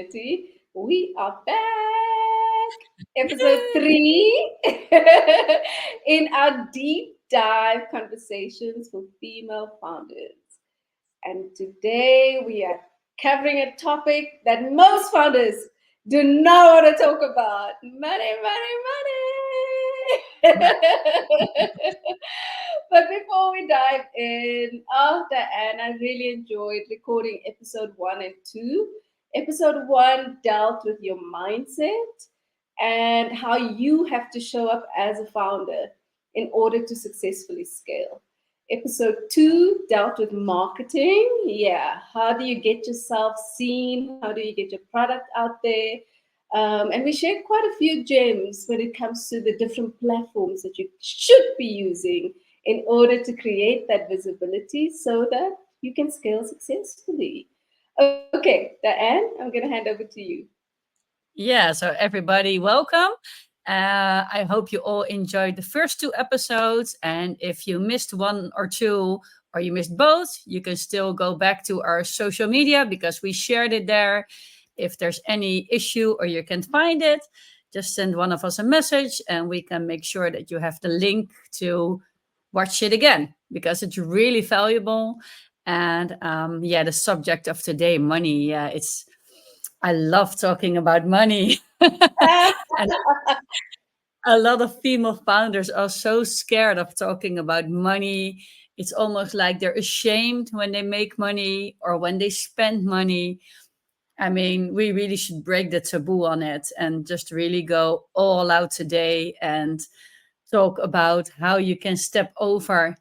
community. We are back, episode Yay! 3, in our deep dive conversations for female founders. And today we are covering a topic that most founders do not want to talk about: money, money, money. But before we dive in, Diane, I really enjoyed recording episode 1 and 2. Episode 1 dealt with your mindset and how you have to show up as a founder in order to successfully scale. Episode 2 dealt with marketing. Yeah, how do you get yourself seen? How do you get your product out there? And we shared quite a few gems when it comes to the different platforms that you should be using in order to create that visibility so that you can scale successfully. Okay, Diane, I'm going to hand over to you. Yeah, so everybody, welcome. I hope you all enjoyed the first 2 episodes. And if you missed one or two, or you missed both, you can still go back to our social media because we shared it there. If there's any issue or you can't find it, just send one of us a message and we can make sure that you have the link to watch it again because it's really valuable. And yeah, the subject of today, money, yeah, I love talking about money. And a lot of female founders are so scared of talking about money. It's almost like they're ashamed when they make money or when they spend money. I mean, we really should break the taboo on it and just really go all out today and talk about how you can step over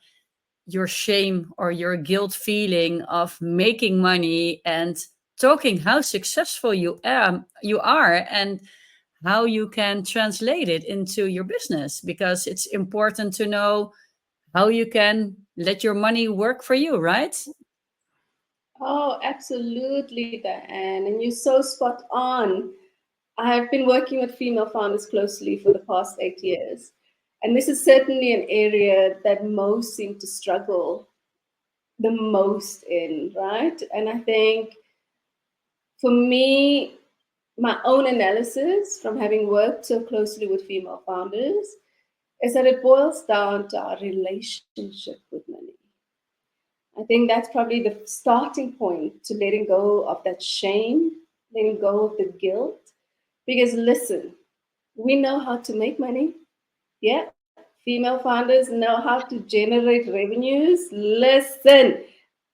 your shame or your guilt feeling of making money and talking how successful you are and how you can translate it into your business because it's important to know how you can let your money work for you, right? Oh, absolutely, Diane. And you're so spot on. I have been working with female founders closely for the past 8 years. And this is certainly an area that most seem to struggle the most in, right? And I think for me, my own analysis from having worked so closely with female founders is that it boils down to our relationship with money. I think that's probably the starting point to letting go of that shame, letting go of the guilt. Because listen, we know how to make money. Yeah, female founders know how to generate revenues. Listen,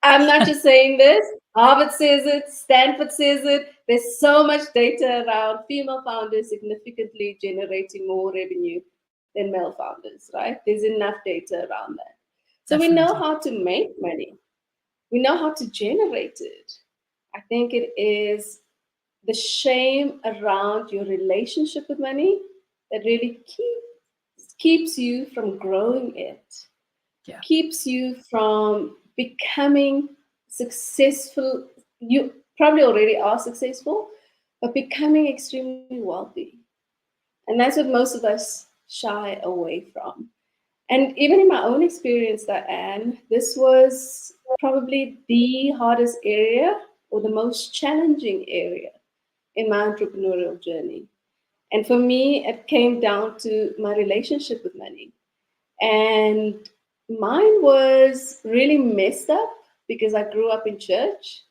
I'm not just saying this. Harvard says it, Stanford says it. There's so much data around female founders significantly generating more revenue than male founders, right? There's enough data around that. So we know how Definitely. to make money, we know how to generate it. I think it is the shame around your relationship with money that really keeps you from growing it, Yeah. keeps you from becoming successful. You probably already are successful, but becoming extremely wealthy. And that's what most of us shy away from. And even in my own experience, Diane, this was probably the hardest area or the most challenging area in my entrepreneurial journey. And for me, it came down to my relationship with money. And mine was really messed up because I grew up in church.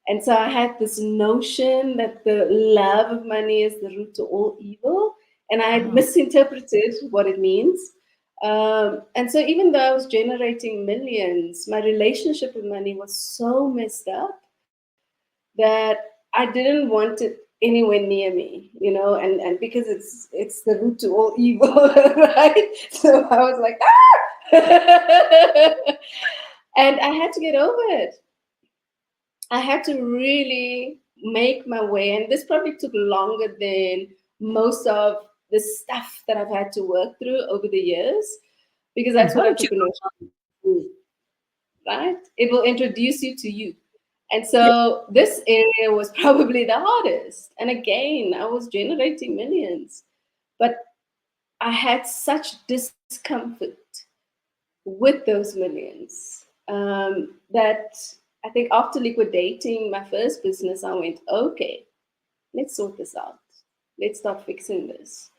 And so I had this notion that the love of money is the root to all evil. And I had Oh, misinterpreted what it means. And so even though I was generating millions, my relationship with money was so messed up that I didn't want it anywhere near me, and because it's the root to all evil, right? So I was like, ah! And I had to get over it. I had to really make my way, and this probably took longer than most of the stuff that I've had to work through over the years, because and that's what how did you? entrepreneurship do, right? It will introduce you to you. And Yeah. so this area was probably the hardest. And again, I was generating millions, but I had such discomfort with those millions that I think after liquidating my first business, I went, okay, Let's sort this out. Let's start fixing this.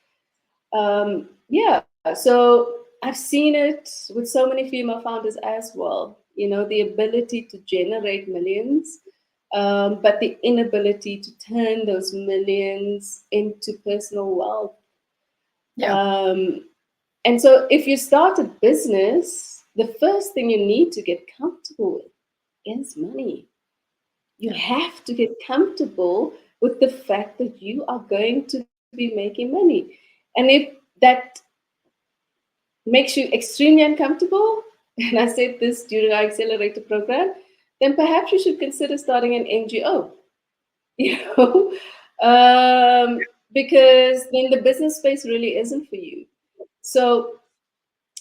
Yeah, so I've seen it with so many female founders as well. The ability to generate millions, but the inability to turn those millions into personal wealth. Yeah, Um, and so, if you start a business, the first thing you need to get comfortable with is money. You yeah, have to get comfortable with the fact that you are going to be making money. And if that makes you extremely uncomfortable, and I said this during our accelerator program, then perhaps you should consider starting an NGO, you know, because then the business space really isn't for you. So,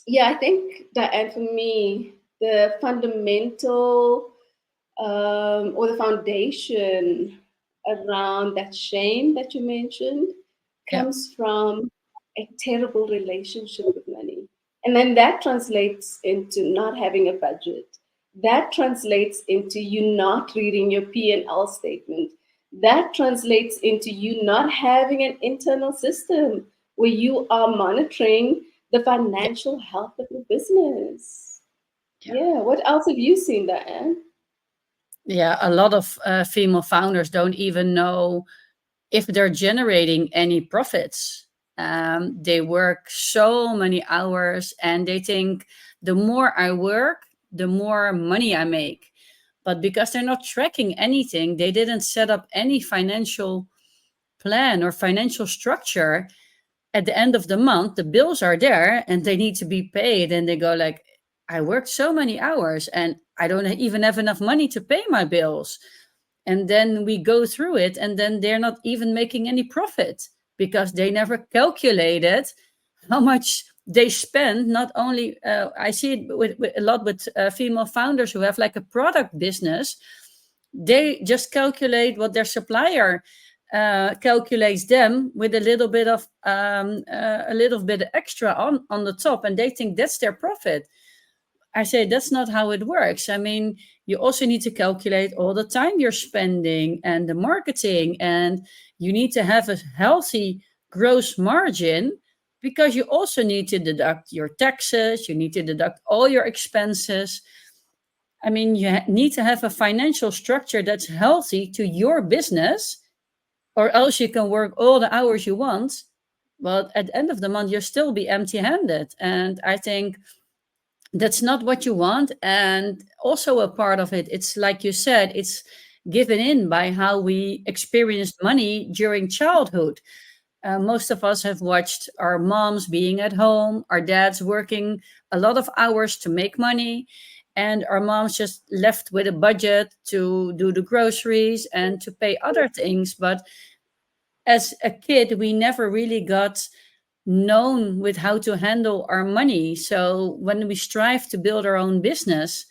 yeah, I think that, and for me, the fundamental or the foundation around that shame that you mentioned yeah, comes from a terrible relationship with money. And then that translates into not having a budget. That translates into you not reading your P&L statement. That translates into you not having an internal system where you are monitoring the yeah, financial health of your business. yeah. Yeah, what else have you seen, Diane? Yeah, a lot of female founders don't even know if they're generating any profits. They work so many hours and they think the more I work, the more money I make. But because they're not tracking anything, they didn't set up any financial plan or financial structure. At the end of the month, the bills are there and they need to be paid. And they go like, I worked so many hours and I don't even have enough money to pay my bills. And then we go through it and then they're not even making any profit because they never calculated how much they spend. Not only I see it with a lot with female founders who have like a product business. They just calculate what their supplier calculates them with a little bit extra on the top, and they think that's their profit. I say that's not how it works. I mean, you also need to calculate all the time you're spending and the marketing, and you need to have a healthy gross margin because you also need to deduct your taxes, you need to deduct all your expenses. I mean, you need to have a financial structure that's healthy to your business, or else you can work all the hours you want. But at the end of the month, you'll still be empty handed. And I think that's not what you want. And also a part of it, it's like you said, it's given in by how we experienced money during childhood. Most of us have watched our moms being at home, our dads working a lot of hours to make money, and our moms just left with a budget to do the groceries and to pay other things. But as a kid, we never really got known with how to handle our money. So when we strive to build our own business,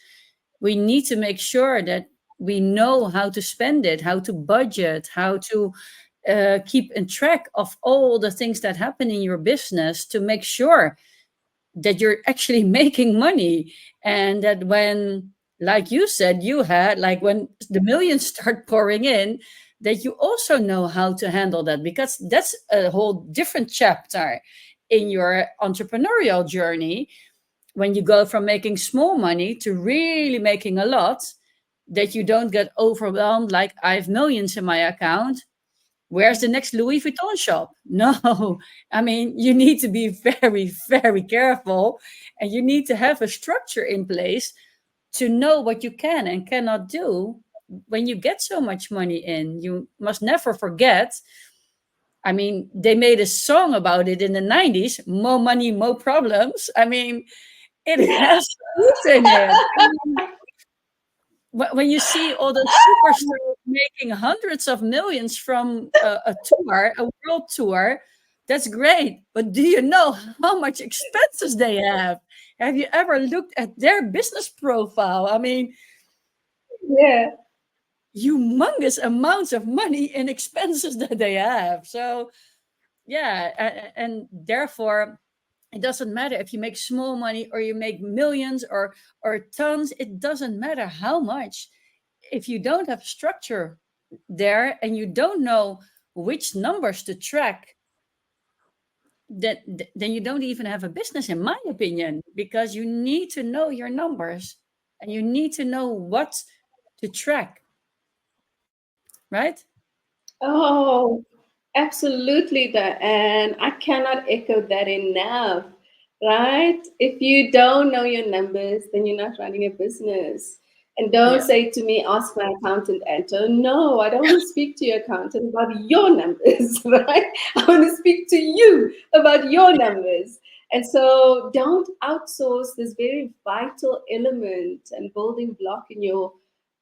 we need to make sure that we know how to spend it, how to budget, how to keep in track of all the things that happen in your business to make sure that you're actually making money. And that when, like you said, you had, like when the millions start pouring in, that you also know how to handle that, because that's a whole different chapter in your entrepreneurial journey. When you go from making small money to really making a lot, that you don't get overwhelmed like I have millions in my account. Where's the next Louis Vuitton shop? No, I mean, you need to be very, very careful, and you need to have a structure in place to know what you can and cannot do when you get so much money in. You must never forget. I mean, they made a song about it in the 90s, more money, more problems. I mean, it has truth in it. I mean, when you see all the superstars making hundreds of millions from a tour, a world tour, that's great. But do you know how much expenses they have? Have you ever looked at their business profile? I mean, Yeah, humongous amounts of money in expenses that they have. So, yeah, and therefore, it doesn't matter if you make small money or you make millions or tons. It doesn't matter how much. If you don't have structure there and you don't know which numbers to track, then you don't even have a business, in my opinion, because you need to know your numbers and you need to know what to track, right? Oh, absolutely. And I cannot echo that enough, right? If you don't know your numbers, then you're not running a business. And don't Yeah. say to me, ask my accountant, Anto. No, I don't want to speak to your accountant about your numbers, right? I want to speak to you about your numbers. And so don't outsource this very vital element and building block in your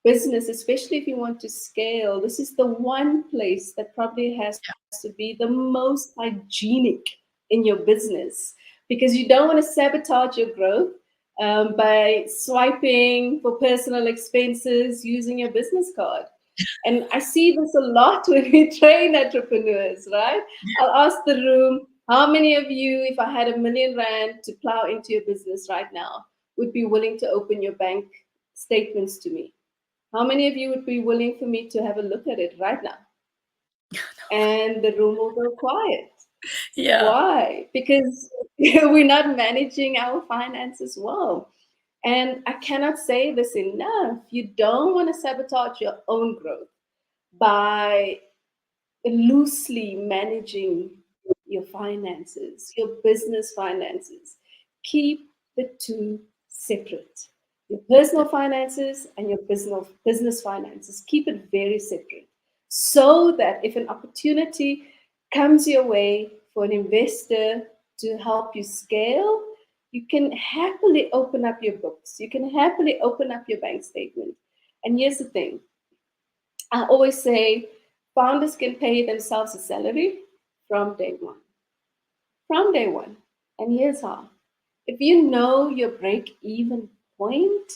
business, especially if you want to scale. This is the one place that probably has to be the most hygienic in your business, because you don't want to sabotage your growth by swiping for personal expenses using your business card. And I see this a lot when we train entrepreneurs, right? I'll ask the room, how many of you, if I had R1 million to plow into your business right now, would be willing to open your bank statements to me? How many of you would be willing for me to have a look at it right now? And the room will go quiet. Yeah. Why? Because we're not managing our finances well. And I cannot say this enough. You don't want to sabotage your own growth by loosely managing your finances, your business finances. Keep the two separate. Your personal finances and your business finances. Keep it very separate, so that if an opportunity comes your way for an investor to help you scale, you can happily open up your books. You can happily open up your bank statement. And here's the thing, I always say founders can pay themselves a salary from day one. From day one. And here's how. If you know your break even point,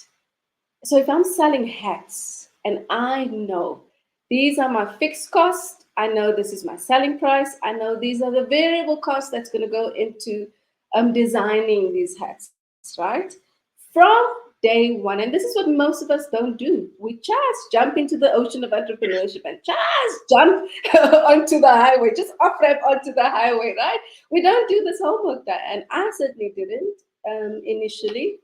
so if I'm selling hats and I know these are my fixed costs, I know this is my selling price, I know these are the variable costs that's going to go into designing these hats, right? From day one. And this is what most of us don't do. We just jump into the ocean of entrepreneurship and just jump onto the highway, just off ramp onto the highway, right? We don't do this homework, that, and I certainly didn't initially.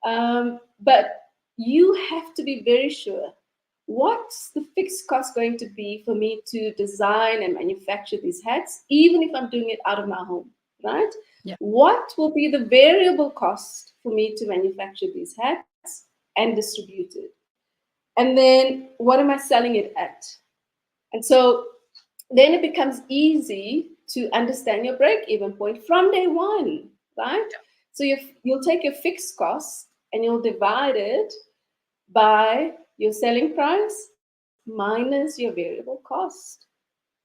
But you have to be very sure, what's the fixed cost going to be for me to design and manufacture these hats, even if I'm doing it out of my home, right? Yeah. What will be the variable cost for me to manufacture these hats and distribute it? And then what am I selling it at? And so then it becomes easy to understand your break even point from day one, right? So you'll take your fixed cost and you'll divide it by your selling price minus your variable cost.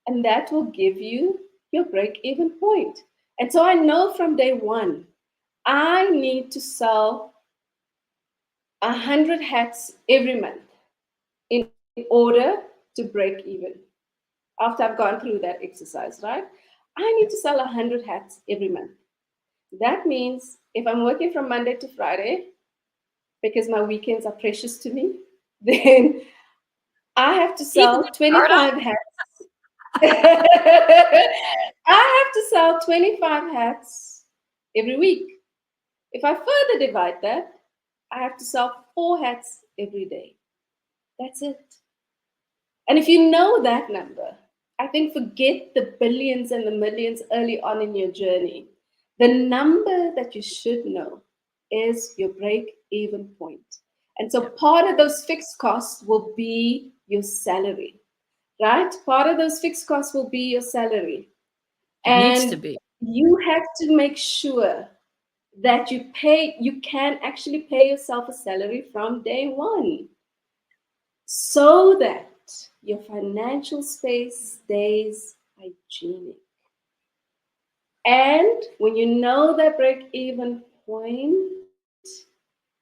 And that will give you your break even point. And so I know from day one, I need to sell 100 hats every month in order to break even. After I've gone through that exercise, right? I need to sell 100 hats every month. That means if I'm working from Monday to Friday, because my weekends are precious to me, then I have to Even sell a startup. 25 hats. I have to sell 25 hats every week. If I further divide that, I have to sell 4 hats every day. That's it. And if you know that number, I think forget the billions and the millions early on in your journey. The number that you should know is your break even point. And so Yeah. part of those fixed costs will be your salary, right? Part of those fixed costs will be your salary. It needs to And be. you have to make sure that you can actually pay yourself a salary from day one, so that your financial space stays hygienic. And when you know that break even point,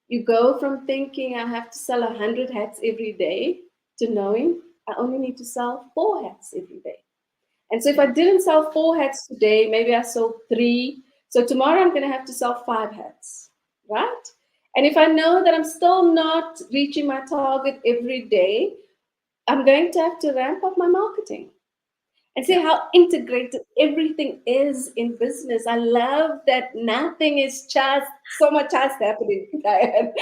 you go from thinking I have to sell 100 hats every day to knowing I only need to sell 4 hats every day. And so if I Yeah. didn't sell 4 hats today, maybe I sold 3. So tomorrow I'm going to have to sell 5 hats, right? And if I know that I'm still not reaching my target every day, I'm going to have to ramp up my marketing. and see Yeah. how integrated everything is in business. I love that nothing is just so much just happening, Diane.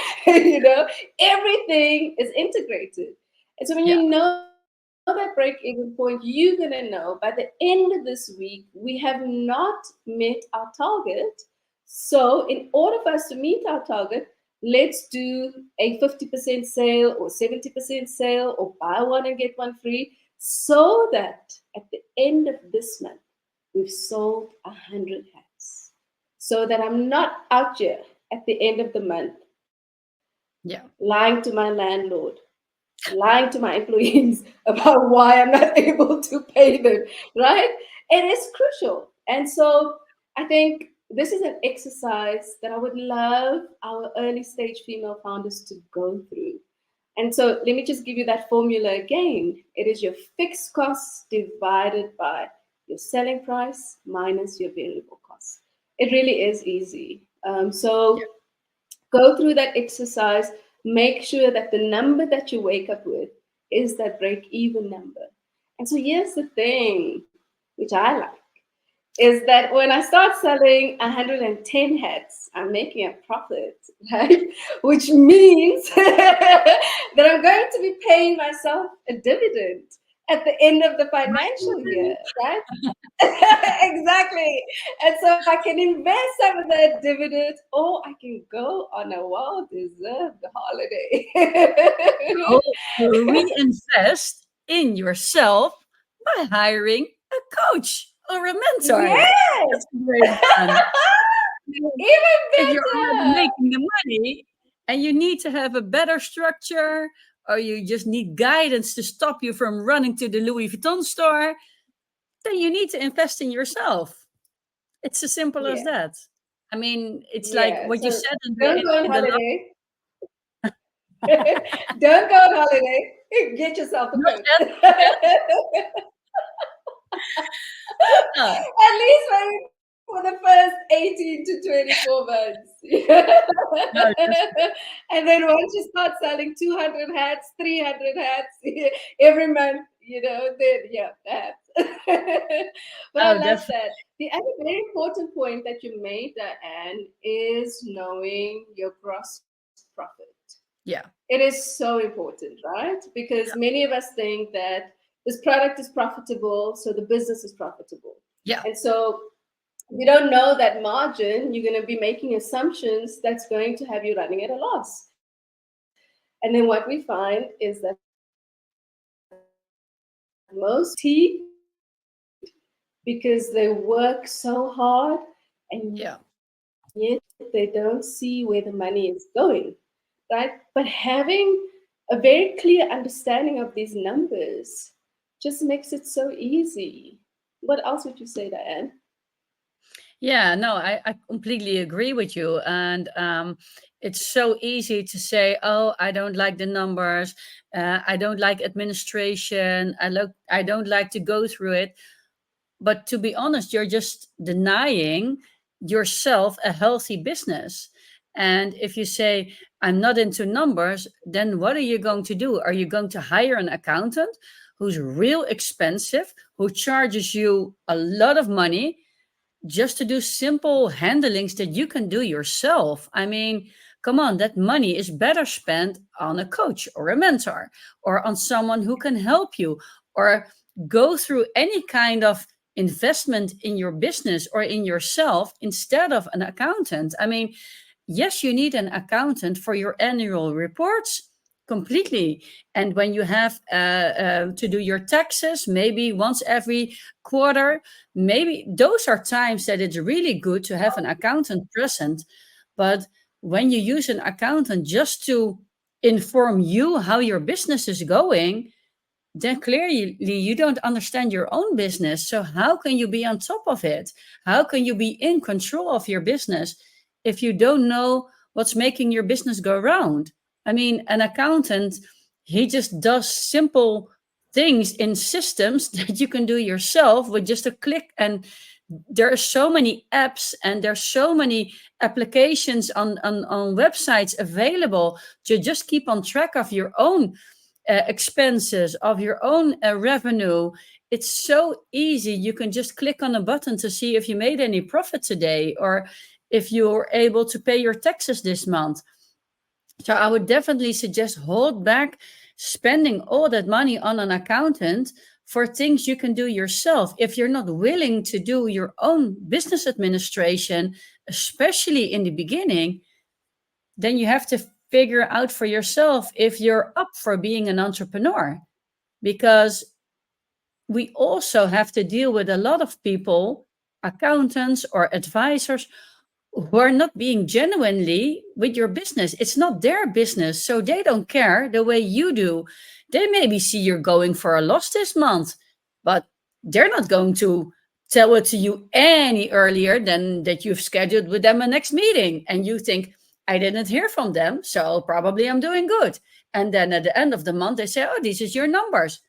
Everything is integrated. And so when Yeah. you know that break-even point, you're gonna know by the end of this week we have not met our target. So in order for us to meet our target, let's do a 50% sale or 70% sale or buy one and get one free, so that at the end of this month, we've sold 100 hats. So that I'm not out here at the end of the month Yeah. lying to my landlord, lying to my employees about why I'm not able to pay them, right? It is crucial. And so I think this is an exercise that I would love our early stage female founders to go through. And so let me just give you that formula again. It is your fixed costs divided by your selling price minus your variable costs. It really is easy. So go through that exercise. Make sure that the number that you wake up with is that break even number. And so here's the thing, which I like, is that when I start selling 110 hats, I'm making a profit, right? Which means that I'm going to be paying myself a dividend at the end of the financial year, right? Exactly. And so I can invest some of that dividend, or I can go on a well-deserved holiday. Go reinvest in yourself by hiring a coach or a mentor. Yes, That's a great one. even If you're already better. making the money and you need to have a better structure, or you just need guidance to stop you from running to the Louis Vuitton store, then you need to invest in yourself. It's as simple as Yeah, that. I mean, it's like yeah. what you So said don't go on in the last. holiday. Don't go on holiday. Get yourself a Not coach. yet, not yet. Yeah. At least maybe for the first 18 to 24 months. No, just And then once you start selling 200 hats, 300 hats every month, then yeah, that. But I oh, love definitely. that. The other very important point that you made, Diane, is knowing your gross profit. Yeah, It is so important, right? Because many of us think that this product is profitable, so the business is profitable. yeah, And so if you don't know that margin, you're going to be making assumptions that's going to have you running at a loss. And then what we find is that most fatigued because they work so hard and yeah. yet they don't see where the money is going, right? But having a very clear understanding of these numbers just makes it so easy. What else would you say, Diane? Yeah, no, I completely agree with you. And it's so easy to say, oh, I don't like the numbers. I don't like administration. I don't like to go through it. But to be honest, you're just denying yourself a healthy business. And if you say, I'm not into numbers, then what are you going to do? Are you going to hire an accountant who's real expensive, who charges you a lot of money just to do simple handlings that you can do yourself? I mean, come on, that money is better spent on a coach or a mentor or on someone who can help you, or go through any kind of investment in your business or in yourself instead of an accountant. I mean, yes, you need an accountant for your annual reports completely. And when you have to do your taxes, maybe once every quarter, maybe those are times that it's really good to have an accountant present. But when you use an accountant just to inform you how your business is going, then clearly you don't understand your own business. So, how can you be on top of it? How can you be in control of your business if you don't know what's making your business go round? I mean, an accountant, he just does simple things in systems that you can do yourself with just a click. And there are so many apps and there's so many applications on websites available to just keep on track of your own expenses, of your own revenue it's so easy. You can just click on a button to see if you made any profit today, or if you're able to pay your taxes this month. So I would definitely suggest hold back spending all that money on an accountant for things you can do yourself. If you're not willing to do your own business administration, especially in the beginning, then you have to figure out for yourself if you're up for being an entrepreneur. Because we also have to deal with a lot of people, accountants or advisors, who are not being genuinely with your business. It's not their business, so they don't care the way you do. They maybe see you're going for a loss this month, but they're not going to tell it to you any earlier than that you've scheduled with them a next meeting. And you think, I didn't hear from them, so probably I'm doing good. And then at the end of the month, they say, oh, this is your numbers.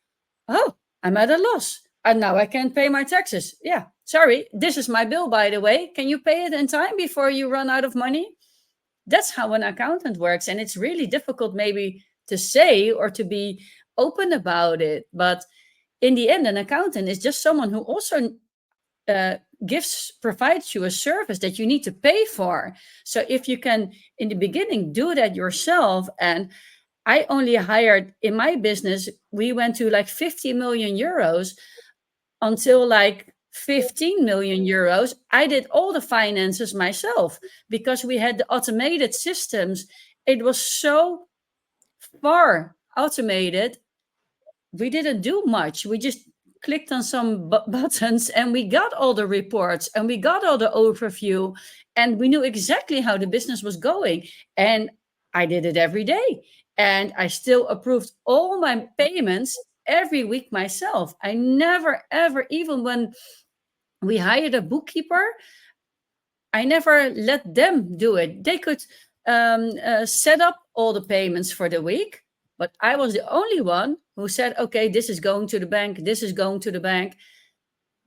Oh, I'm at a loss. And now I can't pay my taxes. Yeah, sorry. This is my bill, by the way. Can you pay it in time before you run out of money? That's how an accountant works. And it's really difficult, maybe, to say or to be open about it. But in the end, an accountant is just someone who also uh, provides you a service that you need to pay for. So if you can, in the beginning, do that yourself. And I only hired in my business, we went to like 50 million euros until like 15 million euros. I did all the finances myself because we had the automated systems. It was so far automated. We didn't do much. We just clicked on some buttons and we got all the reports and we got all the overview and we knew exactly how the business was going. And I did it every day. And I still approved all my payments every week myself. I never, ever, even when we hired a bookkeeper, I never let them do it. They could set up all the payments for the week, but I was the only one who said, okay, this is going to the bank, this is going to the bank.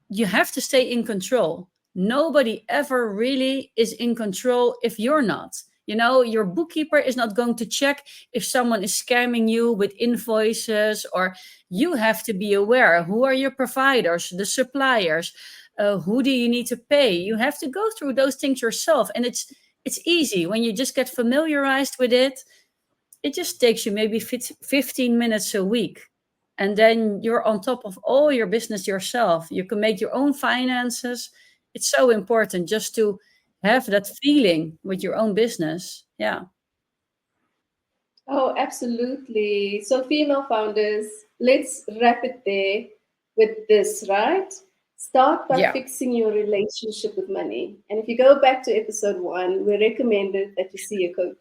You have to stay in control. Nobody ever really is in control if you're not. You know, your bookkeeper is not going to check if someone is scamming you with invoices, or you have to be aware who are your providers, the suppliers, who do you need to pay. You have to go through those things yourself, and it's easy when you just get familiarized with it. It just takes you maybe 15 minutes a week. And then you're on top of all your business yourself. You can make your own finances. It's so important just to have that feeling with your own business. Yeah. Oh, absolutely. So, female founders, let's wrap it there with this, right? Start by Yeah. fixing your relationship with money. And if you go back to episode 1, we recommended that you see a coach.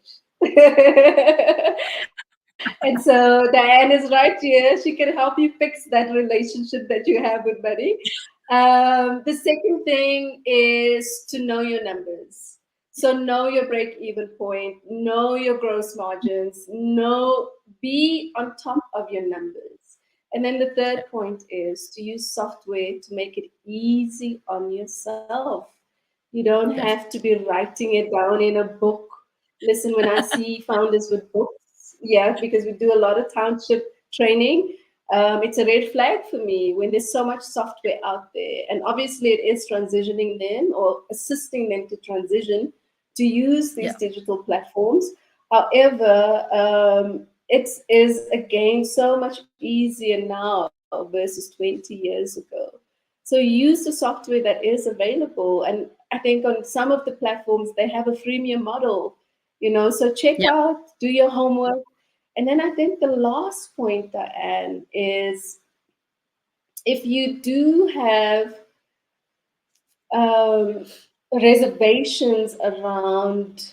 And so Diane is right here. She can help you fix that relationship that you have with money. The second thing is to know your numbers. So know your break-even point, know your gross margins, be on top of your numbers. And then the third point is to use software to make it easy on yourself. You don't have Yes. to be writing it down in a book. Listen, when I see founders with books, yeah, because we do a lot of township training, it's a red flag for me when there's so much software out there. And obviously, it is transitioning them or assisting them to transition to use these Yeah. digital platforms. However, it is again so much easier now versus 20 years ago. So use the software that is available. And I think on some of the platforms, they have a freemium model, so check Yeah. out, do your homework. And then I think the last point, Diane, is if you do have um, reservations around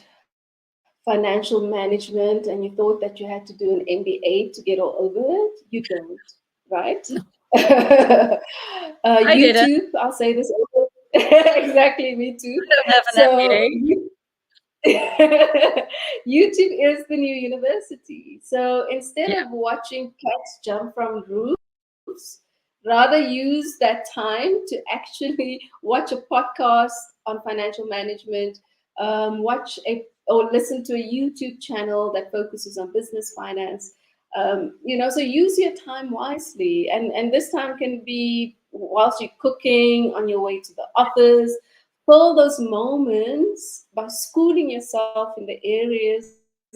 financial management and you thought that you had to do an MBA to get all over it, you don't, right? No, I didn't. YouTube, I'll say this over. Exactly, me too. I don't have an So MBA. YouTube is the new university. So instead Yeah. of watching cats jump from roofs, rather use that time to actually watch a podcast on financial management, watch a or listen to a YouTube channel that focuses on business finance. So use your time wisely, and this time can be whilst you're cooking, on your way to the office. Fill those moments by schooling yourself in the areas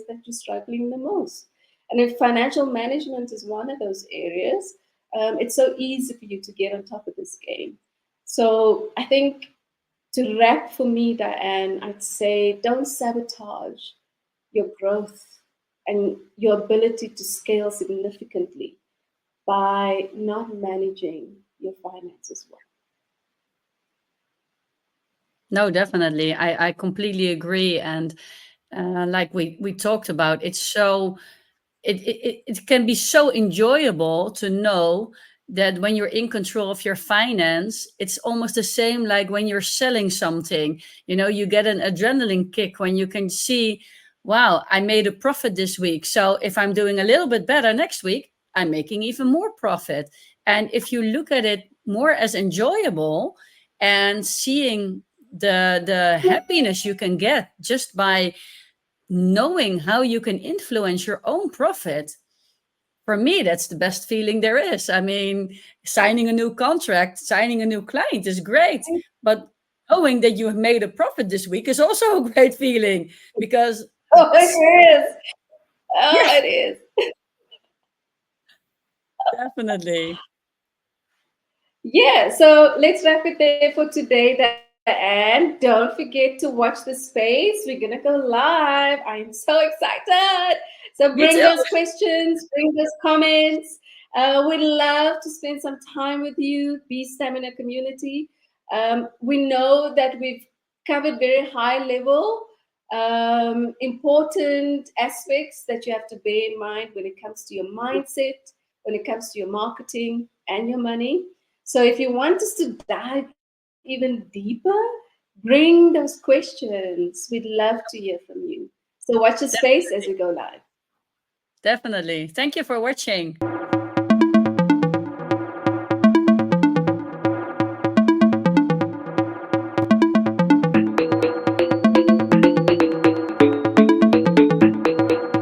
that you're struggling the most. And if financial management is one of those areas, it's so easy for you to get on top of this game. So I think, to wrap for me, Diane, I'd say don't sabotage your growth and your ability to scale significantly by not managing your finances well. No, definitely. I completely agree. And like we talked about, it's so it can be so enjoyable to know that when you're in control of your finance, it's almost the same like when you're selling something. You get an adrenaline kick when you can see, wow, I made a profit this week. So if I'm doing a little bit better next week, I'm making even more profit. And if you look at it more as enjoyable and seeing the happiness you can get just by knowing how you can influence your own profit, for me, that's the best feeling there is. I mean, signing a new contract, signing a new client is great, but knowing that you have made a profit this week is also a great feeling because Oh, it that's, is. Oh, yeah, it is. definitely. Yeah, so let's wrap it there for today, Diane. Don't forget to watch the space. We're gonna go live. I'm so excited. So bring Me those too. questions, bring those comments. We'd love to spend some time with you, Be Stamina community. We know that we've covered very high level, important aspects that you have to bear in mind when it comes to your mindset, when it comes to your marketing and your money. So if you want us to dive even deeper, bring those questions. We'd love to hear from you. So watch the space as we go live. Definitely. Thank you for watching.